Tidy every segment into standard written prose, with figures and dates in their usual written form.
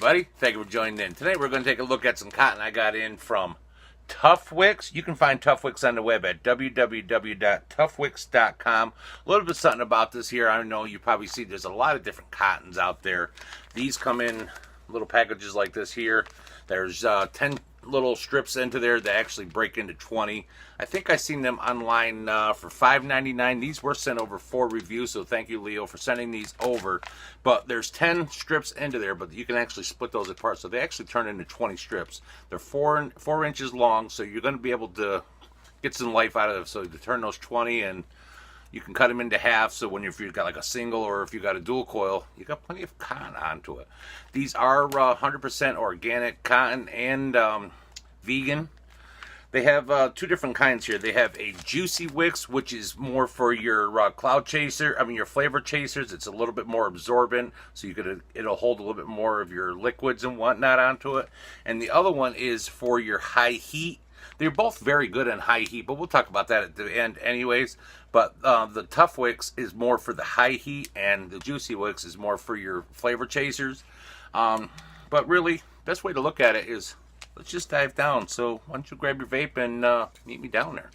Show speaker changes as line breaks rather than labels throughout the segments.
everybody. Thank you for joining in. Today we're going to take a look at some cotton I got in from Tuffwix. You can find Tuffwix on the web at www.tuffwix.com. A little bit something about this here. I know you probably see there's a lot of different cottons out there. These come in little packages like this here. There's 10 little strips into there that actually break into 20. I think I seen them online for $5.99. These were sent over for review, so thank you, Leo, for sending these over. But there's 10 strips into there, but you can actually split those apart, so they actually turn into 20 strips. They're 4 inches long, so you're going to be able to get some life out of them. So to turn those 20, and you can cut them into half, so when if you've got like a single or if you got a dual coil, you got plenty of cotton onto it. These are 100% organic cotton and vegan. They have 2 different kinds here. They have a Juicywix, which is more for your cloud chaser. I mean your flavor chasers. It's a little bit more absorbent, so it'll hold a little bit more of your liquids and whatnot onto it. And the other one is for your high heat. They're both very good in high heat, but we'll talk about that at the end anyways. But the Tuffwix is more for the high heat, and the Juicywix is more for your flavor chasers. But really, best way to look at it is, let's just dive down. So why don't you grab your vape and meet me down there.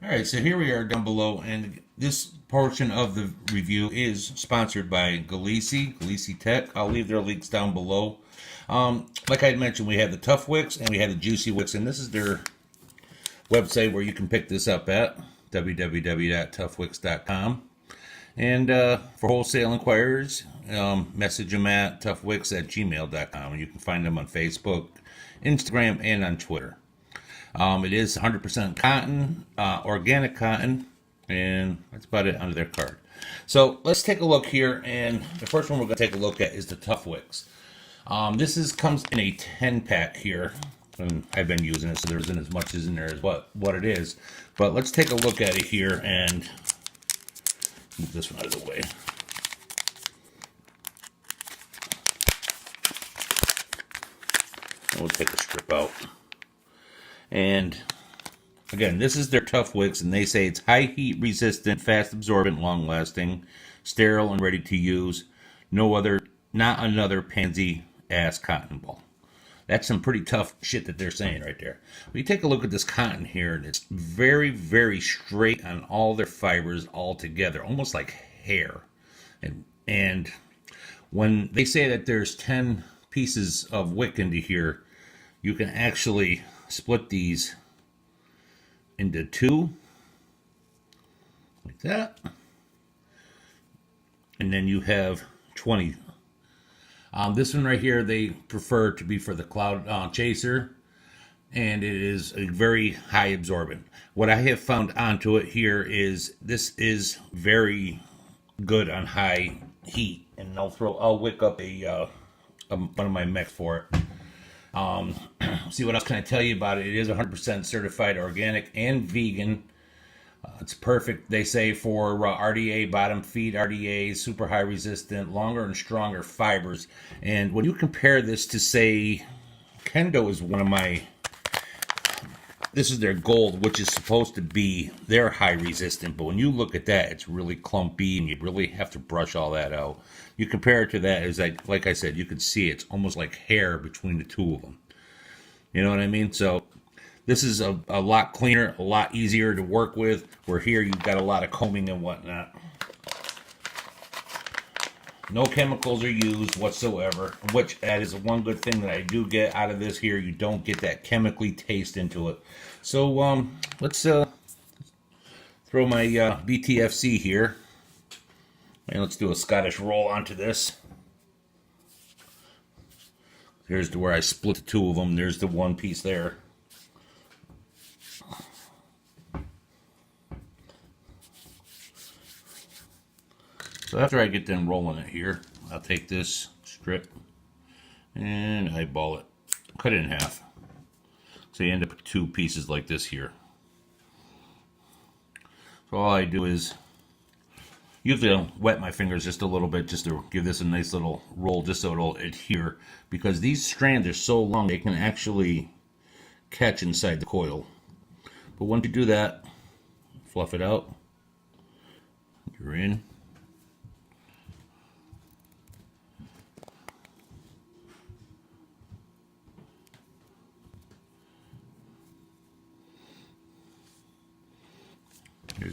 Alright, so here we are down below, and this portion of the review is sponsored by Galici Tech. I'll leave their links down below. Like I had mentioned, we have the Tuffwix and we have the Juicywix, and this is their website where you can pick this up at www.tuffwix.com. And for wholesale inquiries, message them at tuffwix@gmail.com, and you can find them on Facebook, Instagram, and on Twitter. It is 100% cotton, organic cotton, and that's about it under their card. So let's take a look here, and the first one we're going to take a look at is the Tuffwix. This comes in a 10-pack here, and I've been using it, so there isn't as much as in there as what it is. But let's take a look at it here and move this one out of the way. And we'll take a strip out. And again, this is their Tuffwix, and they say it's high heat resistant, fast absorbent, long lasting, sterile and ready to use. Not another pansy ass cotton ball. That's some pretty tough shit that they're saying right there. But you take a look at this cotton here, and it's very, very straight on all their fibers all together, almost like hair. And when they say that there's 10 pieces of wick into here, you can actually split these into 2, like that. And then you have 20. This one right here, they prefer to be for the cloud chaser, and it is a very high absorbent. What I have found onto it here is this is very good on high heat, and I'll wick up one of my mechs for it. See, what else can I tell you about it? It is 100% certified organic and vegan. It's perfect, they say, for RDA, bottom feed RDA, super high resistant, longer and stronger fibers. And when you compare this to, say, Kendo is one of my, this is their gold, which is supposed to be their high resistant, but when you look at that, it's really clumpy, and you really have to brush all that out. You compare it to that, is like I said, you can see it's almost like hair between the two of them. You know what I mean? So this is a lot cleaner, a lot easier to work with, where here you've got a lot of combing and whatnot. No chemicals are used whatsoever, which that is one good thing that I do get out of this here. You don't get that chemically taste into it. So let's throw my BTFC here, and let's do a Scottish roll onto this. Here's where I split the 2 of them. There's the one piece there. So after I get done rolling it here, I'll take this strip and eyeball it, cut it in half. So you end up with 2 pieces like this here. So all I do is, usually I'll wet my fingers just a little bit just to give this a nice little roll, just so it'll adhere, because these strands are so long they can actually catch inside the coil. But once you do that, fluff it out, you're in.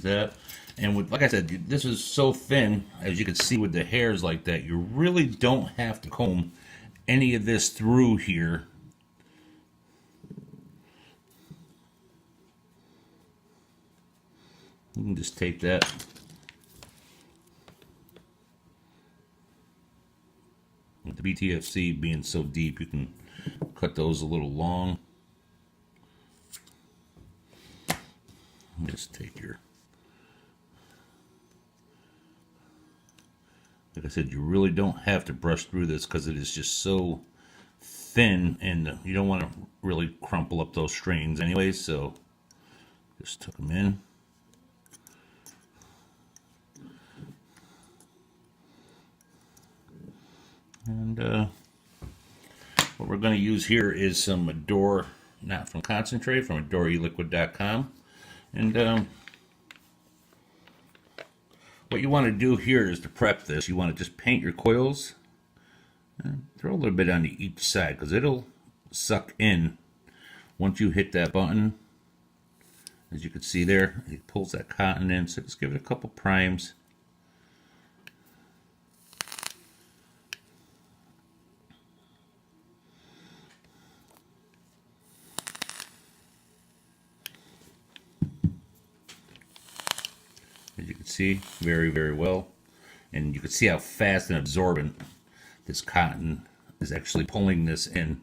that. And with, like I said, this is so thin, as you can see with the hairs like that, you really don't have to comb any of this through here. You can just take that. With the BTFC being so deep, you can cut those a little long. Just take your, like I said, you really don't have to brush through this because it is just so thin, and you don't want to really crumple up those strands anyway, so just tuck them in. And what we're going to use here is some Adore, not from concentrate, from AdoreEliquid.com. And what you want to do here is to prep this. You want to just paint your coils and throw a little bit on each side because it'll suck in once you hit that button. As you can see there, it pulls that cotton in, so just give it a couple primes. As you can see, very, very well. And you can see how fast and absorbent this cotton is actually pulling this in.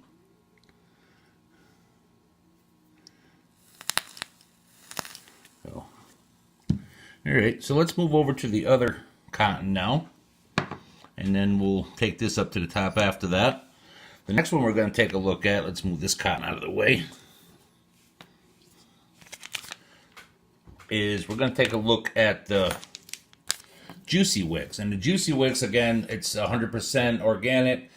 So, alright, so let's move over to the other cotton now. And then we'll take this up to the top after that. The next one we're going to take a look at, let's move this cotton out of the way, is we're going to take a look at the Juicywix. And the Juicywix, again, it's 100% organic.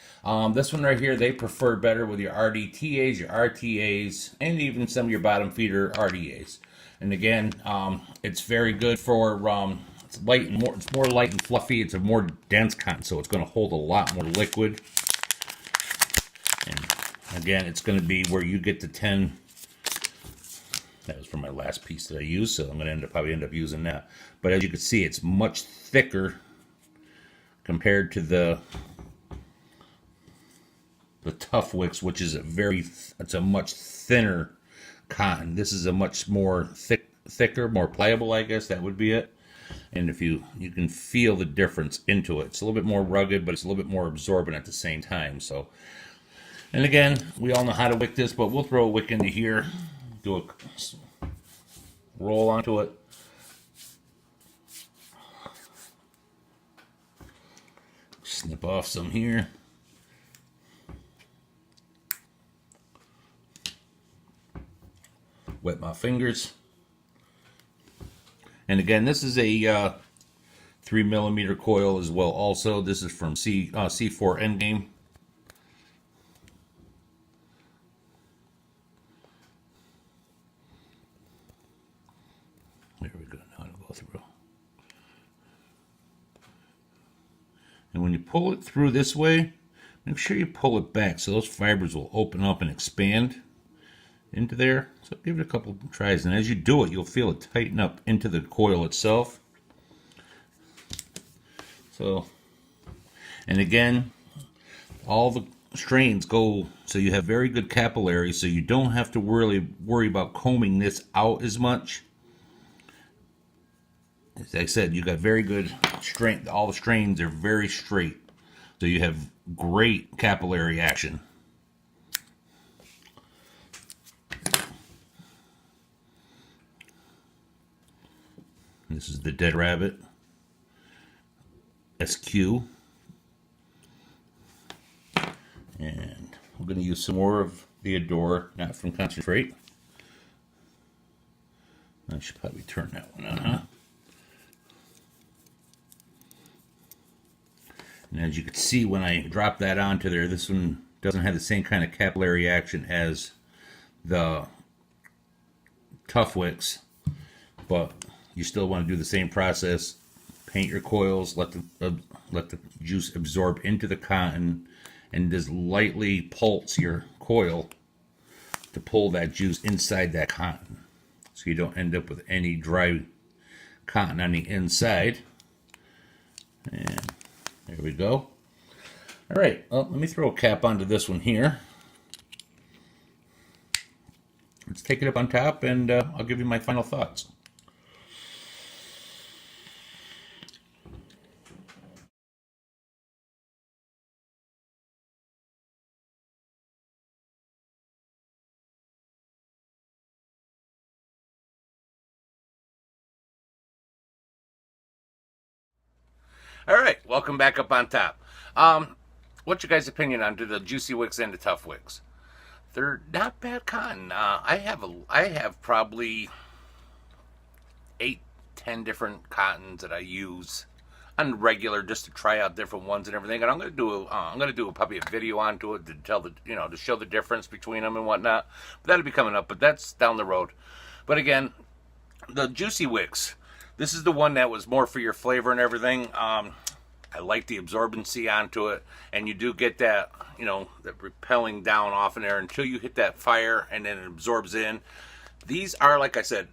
This one right here, they prefer better with your RDTAs, your RTAs, and even some of your bottom feeder RDAs. And again, it's very good for, it's light and more, it's more light and fluffy. It's a more dense cotton, so it's going to hold a lot more liquid. And again, it's going to be where you get the 10. That was from my last piece that I used, so I'm going to probably end up using that. But as you can see, it's much thicker compared to the Tuffwix, which is it's a much thinner cotton. This is a much more thicker, more pliable, I guess that would be it. And if you can feel the difference into it. It's a little bit more rugged, but it's a little bit more absorbent at the same time. So, and again, we all know how to wick this, but we'll throw a wick into here. Do a roll onto it. Snip off some here. Wet my fingers. And again, this is a 3mm coil as well. Also, this is from C4 Endgame. There we go. Now it'll go through. And when you pull it through this way, make sure you pull it back so those fibers will open up and expand into there. So give it a couple tries, and as you do it, you'll feel it tighten up into the coil itself. So, and again, all the strains go so you have very good capillaries, so you don't have to worry about combing this out as much. As I said, you got very good strength. All the strains are very straight, so you have great capillary action. This is the Dead Rabbit SQ, and I'm going to use some more of the Adore, not from concentrate. I should probably turn that one on, huh? And as you can see, when I drop that onto there, this one doesn't have the same kind of capillary action as the Tuffwix, but you still want to do the same process. Paint your coils, let the juice absorb into the cotton, and just lightly pulse your coil to pull that juice inside that cotton, so you don't end up with any dry cotton on the inside. And there we go. All right, well, let me throw a cap onto this one here. Let's take it up on top, and I'll give you my final thoughts.
All right, welcome back up on top. What's your guys' opinion on the Juicywix and the Tuffwix? They're not bad cotton. I have probably 8-10 different cottons that I use on regular just to try out different ones and everything. And I'm gonna do probably a video onto it to tell the to show the difference between them and whatnot. But that'll be coming up. But that's down the road. But again, the Juicywix. This is the one that was more for your flavor and everything. I like the absorbency onto it, and you do get that, that repelling down off in there until you hit that fire, and then it absorbs in. These are, like I said,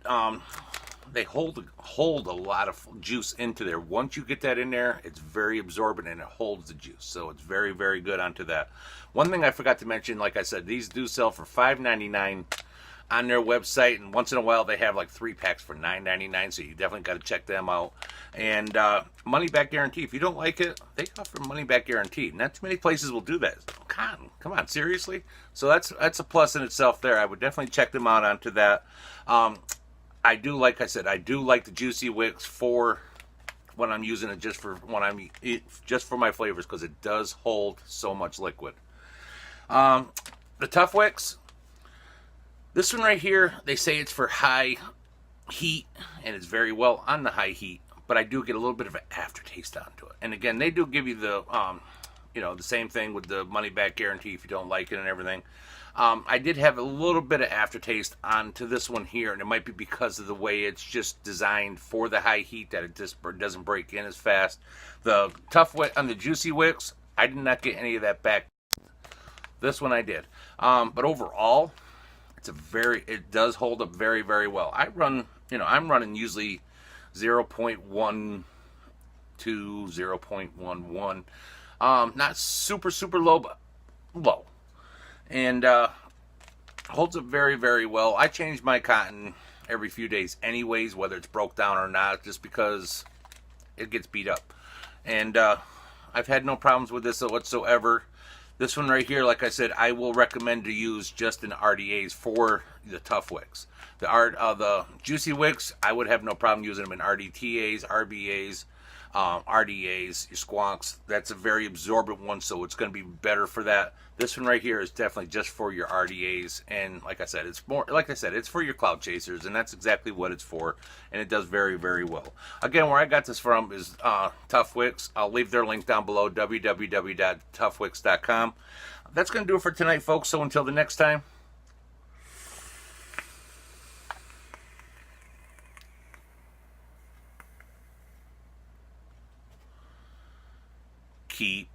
they hold a lot of juice into there. Once you get that in there, it's very absorbent and it holds the juice. So it's very, very good onto that. One thing I forgot to mention, like I said, these do sell for $5.99 on their website, and once in a while they have like 3 packs for $9.99, so you definitely got to check them out. And money back guarantee. If you don't like it, they offer money back guarantee. Not too many places will do that. Cotton, come on, seriously? So that's a plus in itself there. I would definitely check them out onto that. I do, like I said, I do like the Juicywix for when I'm using it, just for my flavors, because it does hold so much liquid. The Tuffwix. This one right here, they say it's for high heat, and it's very well on the high heat, but I do get a little bit of an aftertaste onto it. And again, they do give you the, the same thing with the money back guarantee if you don't like it and everything. I did have a little bit of aftertaste onto this one here, and it might be because of the way it's just designed for the high heat that it just doesn't break in as fast. The Tuffwix on the Juicywix, I did not get any of that back. This one I did. But overall, it does hold up very, very well. I'm running usually 0.1 to 0.11. Not super, super low, but low. And holds up very, very well. I change my cotton every few days anyways, whether it's broke down or not, just because it gets beat up. And I've had no problems with this whatsoever. This one right here, like I said, I will recommend to use just in RDAs for the Tuffwix. The Juicywix, I would have no problem using them in RDTAs, RBAs, RDAs, your squonks. That's a very absorbent one, so it's going to be better for that. This one right here is definitely just for your RDAs, and like I said, it's for your cloud chasers, and that's exactly what it's for, and it does very, very well. Again, where I got this from is Tuffwix. I'll leave their link down below, www.tuffwix.com. That's going to do it for tonight, folks, so until the next time, keep